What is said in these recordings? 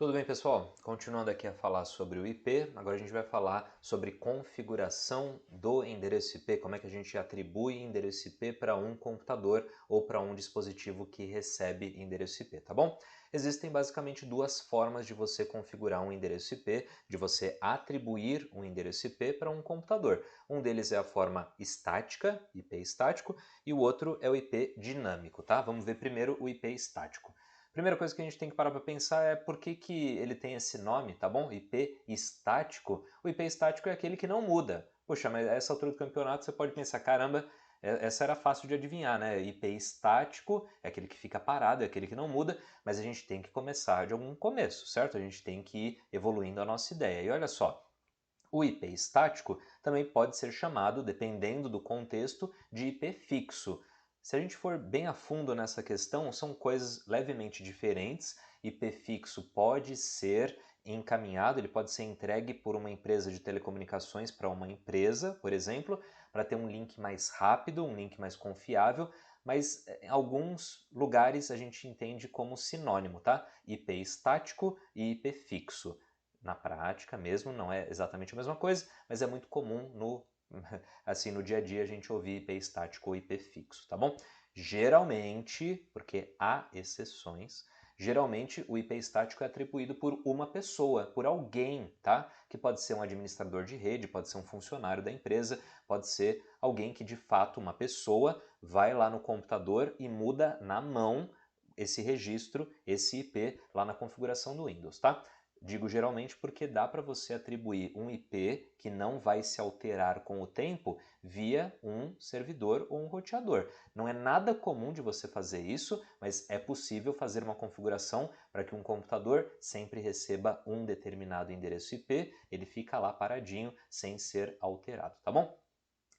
Tudo bem, pessoal? Continuando aqui a falar sobre o IP, agora a gente vai falar sobre configuração do endereço IP, como é que a gente atribui endereço IP para um computador ou para um dispositivo que recebe endereço IP, tá bom? Existem basicamente duas formas de você configurar um endereço IP, de você atribuir um endereço IP para um computador. Um deles é a forma estática, IP estático, e o outro é o IP dinâmico, tá? Vamos ver primeiro o IP estático. Primeira coisa que a gente tem que parar para pensar é por que ele tem esse nome, tá bom? IP estático. O IP estático é aquele que não muda. Poxa, mas a essa altura do campeonato você pode pensar, caramba, essa era fácil de adivinhar, né? IP estático é aquele que fica parado, é aquele que não muda, mas a gente tem que começar de algum começo, certo? A gente tem que ir evoluindo a nossa ideia. E olha só, o IP estático também pode ser chamado, dependendo do contexto, de IP fixo. Se a gente for bem a fundo nessa questão, são coisas levemente diferentes. IP fixo pode ser encaminhado, ele pode ser entregue por uma empresa de telecomunicações para uma empresa, por exemplo, para ter um link mais rápido, um link mais confiável, mas em alguns lugares a gente entende como sinônimo, tá? IP estático e IP fixo. Na prática mesmo, não é exatamente a mesma coisa, mas é muito comum assim, no dia a dia a gente ouvir IP estático ou IP fixo, tá bom? Geralmente, porque há exceções, geralmente o IP estático é atribuído por uma pessoa, por alguém, tá? Que pode ser um administrador de rede, pode ser um funcionário da empresa, pode ser alguém que de fato, uma pessoa, vai lá no computador e muda na mão esse registro, esse IP lá na configuração do Windows, tá? Digo geralmente porque dá para você atribuir um IP que não vai se alterar com o tempo via um servidor ou um roteador. Não é nada comum de você fazer isso, mas é possível fazer uma configuração para que um computador sempre receba um determinado endereço IP, ele fica lá paradinho sem ser alterado, tá bom?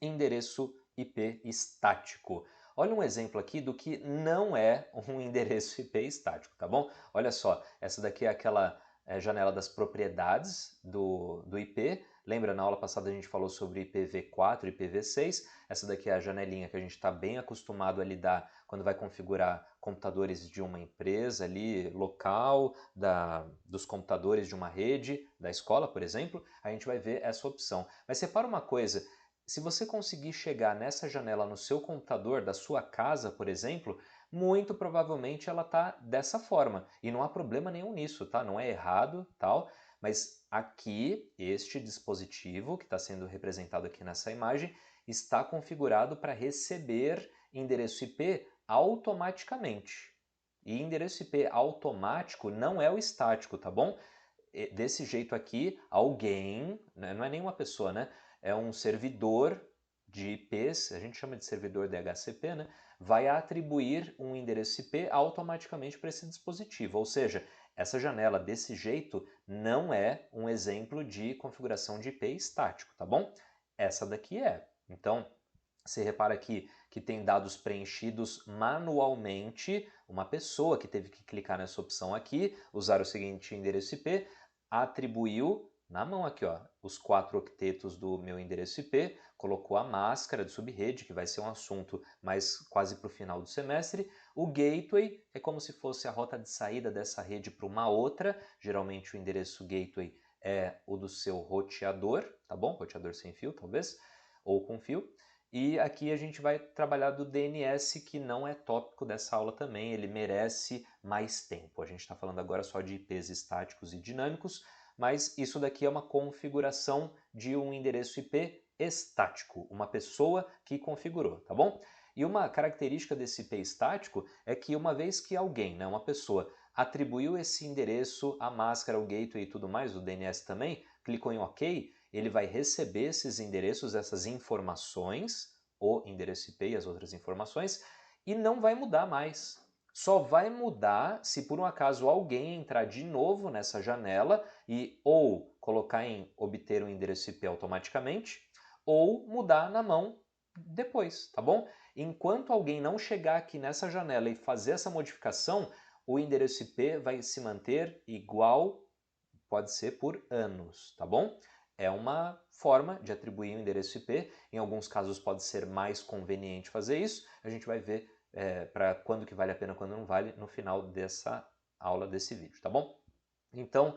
Endereço IP estático. Olha um exemplo aqui do que não é um endereço IP estático, tá bom? Olha só, essa daqui é aquela janela das propriedades do IP. Lembra, na aula passada a gente falou sobre IPv4 e IPv6. Essa daqui é a janelinha que a gente está bem acostumado a lidar quando vai configurar computadores de uma empresa ali, local, dos computadores de uma rede, da escola, por exemplo. A gente vai ver essa opção. Mas separa uma coisa, se você conseguir chegar nessa janela no seu computador da sua casa, por exemplo, muito provavelmente ela está dessa forma. E não há problema nenhum nisso, tá? Não é errado, tal, mas aqui, este dispositivo que está sendo representado aqui nessa imagem está configurado para receber endereço IP automaticamente. E endereço IP automático não é o estático, tá bom? Desse jeito aqui, alguém, né, não é nenhuma pessoa, né? É um servidor de IPs, a gente chama de servidor DHCP, né? Vai atribuir um endereço IP automaticamente para esse dispositivo. Ou seja, essa janela desse jeito não é um exemplo de configuração de IP estático, tá bom? Essa daqui é. Então, você repara aqui que tem dados preenchidos manualmente, uma pessoa que teve que clicar nessa opção aqui, usar o seguinte endereço IP, atribuiu na mão aqui, ó, os 4 octetos do meu endereço IP, colocou a máscara de subrede, que vai ser um assunto mais quase para o final do semestre. O gateway é como se fosse a rota de saída dessa rede para uma outra, geralmente o endereço gateway é o do seu roteador, tá bom? Roteador sem fio, talvez, ou com fio. E aqui a gente vai trabalhar do DNS, que não é tópico dessa aula também, ele merece mais tempo. A gente está falando agora só de IPs estáticos e dinâmicos, mas isso daqui é uma configuração de um endereço IP estático, uma pessoa que configurou, tá bom? E uma característica desse IP estático é que uma vez que alguém, né, uma pessoa, atribuiu esse endereço, a máscara, o gateway e tudo mais, o DNS também, clicou em OK, ele vai receber esses endereços, essas informações, o endereço IP e as outras informações, e não vai mudar mais. Só vai mudar se por um acaso alguém entrar de novo nessa janela e ou colocar em obter um endereço IP automaticamente, ou mudar na mão depois, tá bom? Enquanto alguém não chegar aqui nessa janela e fazer essa modificação, o endereço IP vai se manter igual, pode ser por anos, tá bom? É uma forma de atribuir um endereço IP. Em alguns casos pode ser mais conveniente fazer isso. A gente vai ver para quando que vale a pena, quando não vale, no final dessa aula, desse vídeo, tá bom? Então,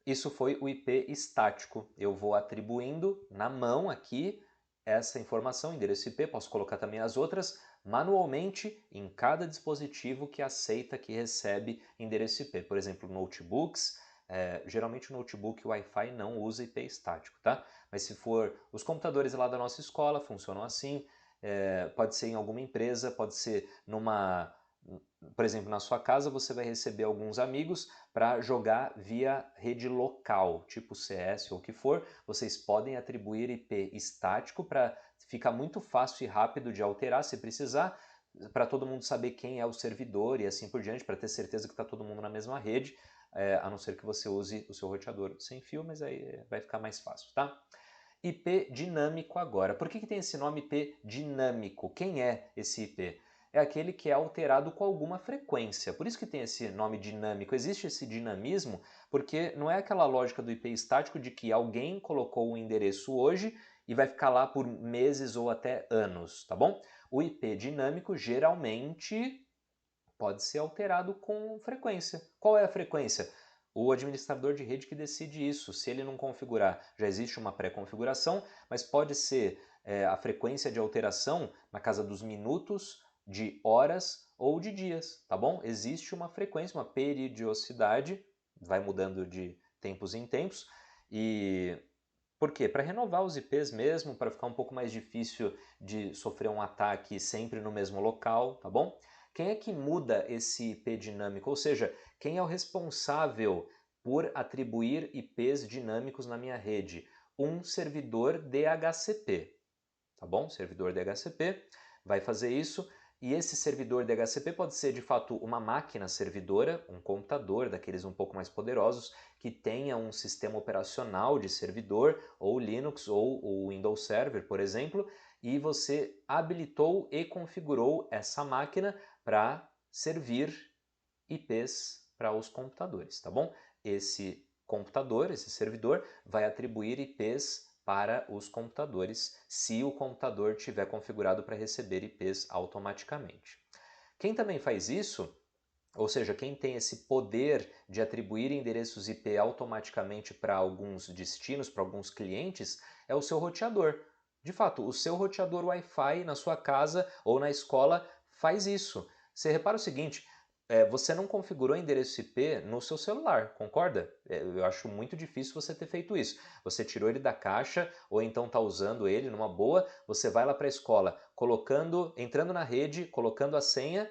isso foi o IP estático. Eu vou atribuindo na mão aqui essa informação, endereço IP, posso colocar também as outras, manualmente em cada dispositivo que aceita, que recebe endereço IP. Por exemplo, notebooks, geralmente o notebook Wi-Fi não usa IP estático, tá? Mas se for os computadores lá da nossa escola, funcionam assim, pode ser em alguma empresa, pode ser por exemplo, na sua casa você vai receber alguns amigos para jogar via rede local, tipo CS ou o que for. Vocês podem atribuir IP estático para ficar muito fácil e rápido de alterar se precisar, para todo mundo saber quem é o servidor e assim por diante, para ter certeza que está todo mundo na mesma rede, a não ser que você use o seu roteador sem fio, mas aí vai ficar mais fácil, tá? IP dinâmico agora. Por que tem esse nome IP dinâmico? Quem é esse IP? É aquele que é alterado com alguma frequência. Por isso que tem esse nome dinâmico. Existe esse dinamismo porque não é aquela lógica do IP estático de que alguém colocou um endereço hoje e vai ficar lá por meses ou até anos, tá bom? O IP dinâmico geralmente pode ser alterado com frequência. Qual é a frequência? O administrador de rede que decide isso. Se ele não configurar, já existe uma pré-configuração, mas pode ser a frequência de alteração na casa dos minutos, de horas ou de dias, tá bom? Existe uma frequência, uma periodicidade, vai mudando de tempos em tempos, e por quê? Para renovar os IPs mesmo, para ficar um pouco mais difícil de sofrer um ataque sempre no mesmo local, tá bom? Quem é que muda esse IP dinâmico? Ou seja, quem é o responsável por atribuir IPs dinâmicos na minha rede? Um servidor DHCP, tá bom? Servidor DHCP vai fazer isso. E esse servidor DHCP pode ser de fato uma máquina servidora, um computador daqueles um pouco mais poderosos, que tenha um sistema operacional de servidor, ou Linux ou o Windows Server, por exemplo, e você habilitou e configurou essa máquina para servir IPs para os computadores, tá bom? Esse computador, esse servidor, vai atribuir IPs para os computadores se o computador tiver configurado para receber IPs automaticamente. Quem também faz isso, ou seja, quem tem esse poder de atribuir endereços IP automaticamente para alguns destinos, para alguns clientes, é o seu roteador. De fato, o seu roteador Wi-Fi na sua casa ou na escola faz isso. Você repara o seguinte, você não configurou endereço IP no seu celular, concorda? Eu acho muito difícil você ter feito isso. Você tirou ele da caixa ou então está usando ele numa boa, você vai lá para a escola, entrando na rede, colocando a senha,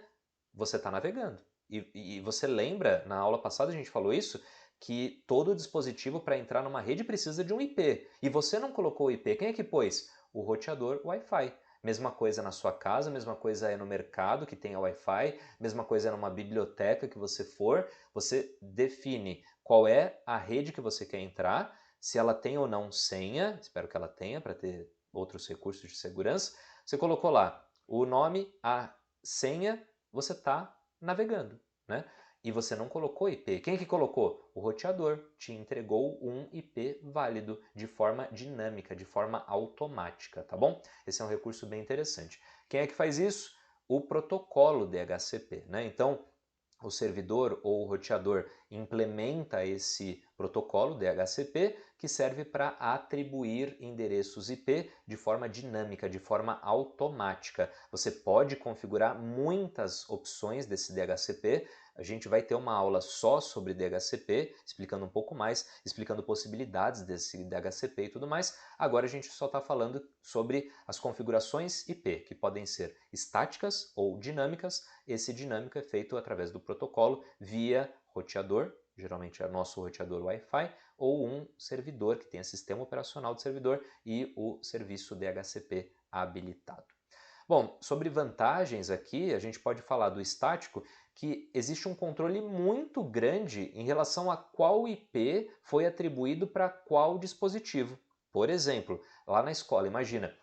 você está navegando. E você lembra, na aula passada a gente falou isso, que todo dispositivo para entrar numa rede precisa de um IP. E você não colocou o IP, quem é que pôs? O roteador Wi-Fi. Mesma coisa na sua casa, mesma coisa é no mercado que tem a Wi-Fi, mesma coisa é numa biblioteca que você for, você define qual é a rede que você quer entrar, se ela tem ou não senha, espero que ela tenha para ter outros recursos de segurança. Você colocou lá o nome, a senha, você está navegando, né? E você não colocou IP. Quem é que colocou? O roteador te entregou um IP válido de forma dinâmica, de forma automática, tá bom? Esse é um recurso bem interessante. Quem é que faz isso? O protocolo DHCP, né? Então, o servidor ou o roteador implementa esse protocolo DHCP que serve para atribuir endereços IP de forma dinâmica, de forma automática. Você pode configurar muitas opções desse DHCP. A gente vai ter uma aula só sobre DHCP, explicando um pouco mais, explicando possibilidades desse DHCP e tudo mais. Agora a gente só está falando sobre as configurações IP, que podem ser estáticas ou dinâmicas. Esse dinâmico é feito através do protocolo via roteador, geralmente é nosso roteador Wi-Fi, ou um servidor que tenha sistema operacional de servidor e o serviço DHCP habilitado. Bom, sobre vantagens aqui, a gente pode falar do estático, que existe um controle muito grande em relação a qual IP foi atribuído para qual dispositivo. Por exemplo, lá na escola, imagina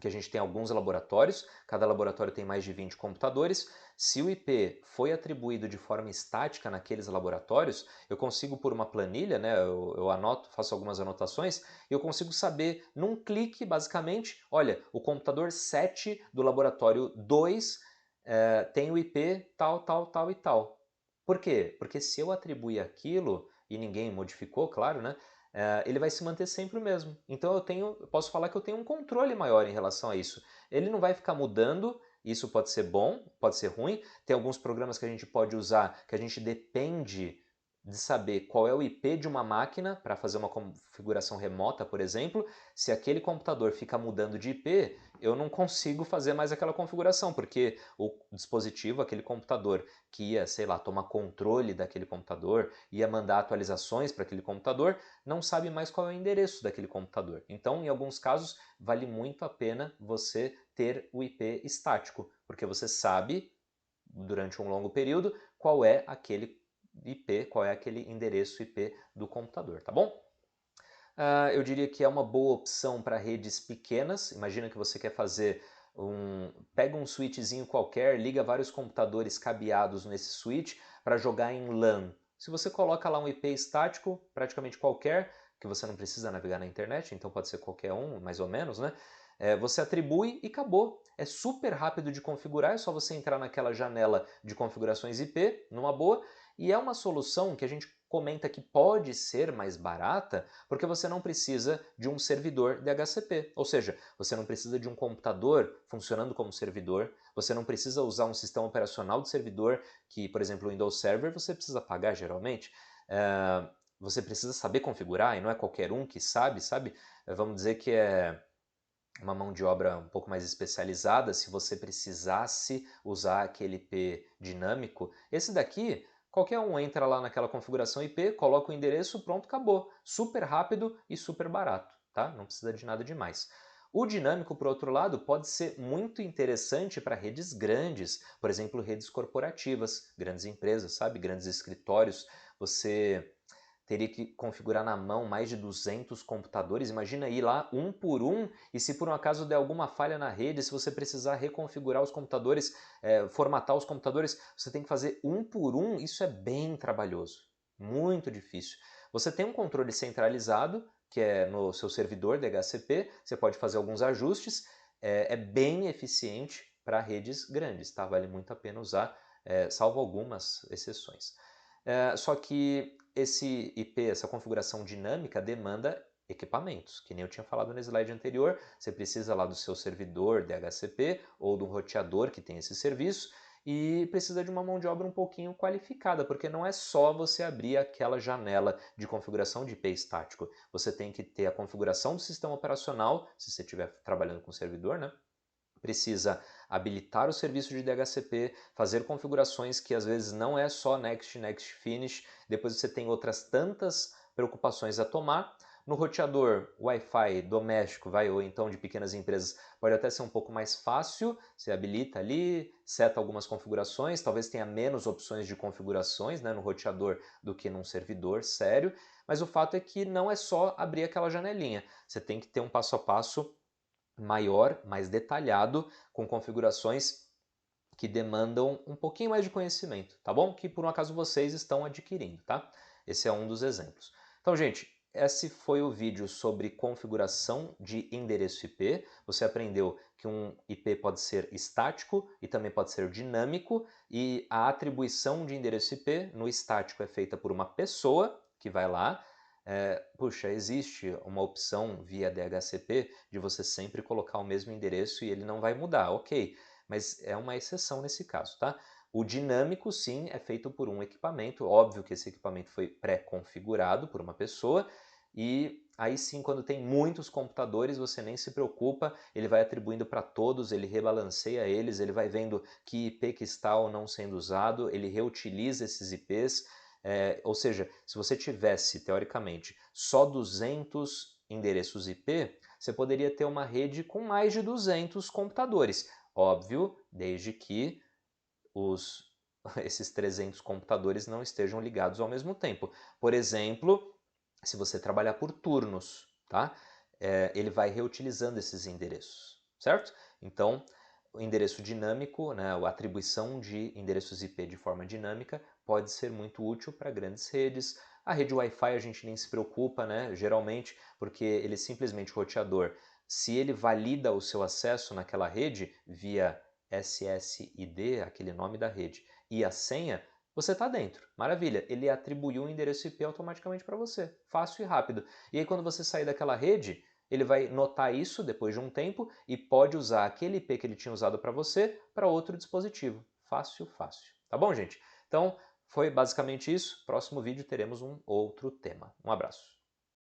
que a gente tem alguns laboratórios, cada laboratório tem mais de 20 computadores. Se o IP foi atribuído de forma estática naqueles laboratórios, eu consigo por uma planilha, né, eu anoto, faço algumas anotações, e eu consigo saber num clique, basicamente, olha, o computador 7 do laboratório 2 tem o IP tal, tal, tal e tal. Por quê? Porque se eu atribuir aquilo e ninguém modificou, claro, né? Ele vai se manter sempre o mesmo. Então eu posso falar que eu tenho um controle maior em relação a isso. Ele não vai ficar mudando, isso pode ser bom, pode ser ruim. Tem alguns programas que a gente pode usar que a gente depende de saber qual é o IP de uma máquina para fazer uma configuração remota, por exemplo. Se aquele computador fica mudando de IP, eu não consigo fazer mais aquela configuração, porque o dispositivo, aquele computador que ia, sei lá, tomar controle daquele computador, ia mandar atualizações para aquele computador, não sabe mais qual é o endereço daquele computador. Então, em alguns casos, vale muito a pena você ter o IP estático, porque você sabe, durante um longo período, qual é aquele IP, qual é aquele endereço IP do computador, tá bom? Eu diria que é uma boa opção para redes pequenas. Imagina que você quer fazer pega um switchzinho qualquer, liga vários computadores cabeados nesse switch para jogar em LAN. Se você coloca lá um IP estático, praticamente qualquer, que você não precisa navegar na internet, então pode ser qualquer um, mais ou menos, né? Você atribui e acabou. É super rápido de configurar, é só você entrar naquela janela de configurações IP, numa boa, e é uma solução que a gente comenta que pode ser mais barata, porque você não precisa de um servidor DHCP, ou seja, você não precisa de um computador funcionando como servidor, você não precisa usar um sistema operacional de servidor, que, por exemplo, o Windows Server você precisa pagar geralmente. Você precisa saber configurar, e não é qualquer um que sabe? Vamos dizer que é uma mão de obra um pouco mais especializada, se você precisasse usar aquele IP dinâmico. Esse daqui, qualquer um entra lá naquela configuração IP, coloca o endereço, pronto, acabou. Super rápido e super barato, tá? Não precisa de nada demais. O dinâmico, por outro lado, pode ser muito interessante para redes grandes, por exemplo, redes corporativas, grandes empresas, sabe? Grandes escritórios. Você teria que configurar na mão mais de 200 computadores. Imagina ir lá um por um e se por um acaso der alguma falha na rede, se você precisar reconfigurar os computadores, formatar os computadores, você tem que fazer um por um. Isso é bem trabalhoso, muito difícil. Você tem um controle centralizado, que é no seu servidor DHCP, você pode fazer alguns ajustes, é bem eficiente para redes grandes, tá? Vale muito a pena usar, salvo algumas exceções. Só que esse IP, essa configuração dinâmica, demanda equipamentos, que nem eu tinha falado no slide anterior. Você precisa lá do seu servidor DHCP ou do roteador que tem esse serviço e precisa de uma mão de obra um pouquinho qualificada, porque não é só você abrir aquela janela de configuração de IP estático. Você tem que ter a configuração do sistema operacional, se você estiver trabalhando com servidor, né? Precisa habilitar o serviço de DHCP, fazer configurações que às vezes não é só Next, Next, Finish, depois você tem outras tantas preocupações a tomar. No roteador Wi-Fi doméstico, ou então de pequenas empresas, pode até ser um pouco mais fácil, você habilita ali, seta algumas configurações, talvez tenha menos opções de configurações, né, no roteador do que num servidor sério, mas o fato é que não é só abrir aquela janelinha, você tem que ter um passo a passo maior, mais detalhado, com configurações que demandam um pouquinho mais de conhecimento, tá bom? Que por um acaso vocês estão adquirindo, tá? Esse é um dos exemplos. Então, gente, esse foi o vídeo sobre configuração de endereço IP. Você aprendeu que um IP pode ser estático e também pode ser dinâmico, e a atribuição de endereço IP no estático é feita por uma pessoa que vai lá. Puxa, existe uma opção via DHCP de você sempre colocar o mesmo endereço e ele não vai mudar, ok, mas é uma exceção nesse caso, tá? O dinâmico, sim, é feito por um equipamento, óbvio que esse equipamento foi pré-configurado por uma pessoa, e aí sim, quando tem muitos computadores, você nem se preocupa, ele vai atribuindo para todos, ele rebalanceia eles, ele vai vendo que IP que está ou não sendo usado, ele reutiliza esses IPs, ou seja, se você tivesse, teoricamente, só 200 endereços IP, você poderia ter uma rede com mais de 200 computadores. Óbvio, desde que esses 300 computadores não estejam ligados ao mesmo tempo. Por exemplo, se você trabalhar por turnos, tá? Ele vai reutilizando esses endereços, certo? Então, o endereço dinâmico, né, a atribuição de endereços IP de forma dinâmica pode ser muito útil para grandes redes. A rede Wi-Fi a gente nem se preocupa, né, geralmente, porque ele simplesmente, o roteador, se ele valida o seu acesso naquela rede via SSID, aquele nome da rede, e a senha, você está dentro. Maravilha, ele atribuiu o endereço IP automaticamente para você, fácil e rápido. E aí quando você sair daquela rede, ele vai notar isso depois de um tempo e pode usar aquele IP que ele tinha usado para você para outro dispositivo. Fácil, fácil. Tá bom, gente? Então, foi basicamente isso. Próximo vídeo teremos um outro tema. Um abraço.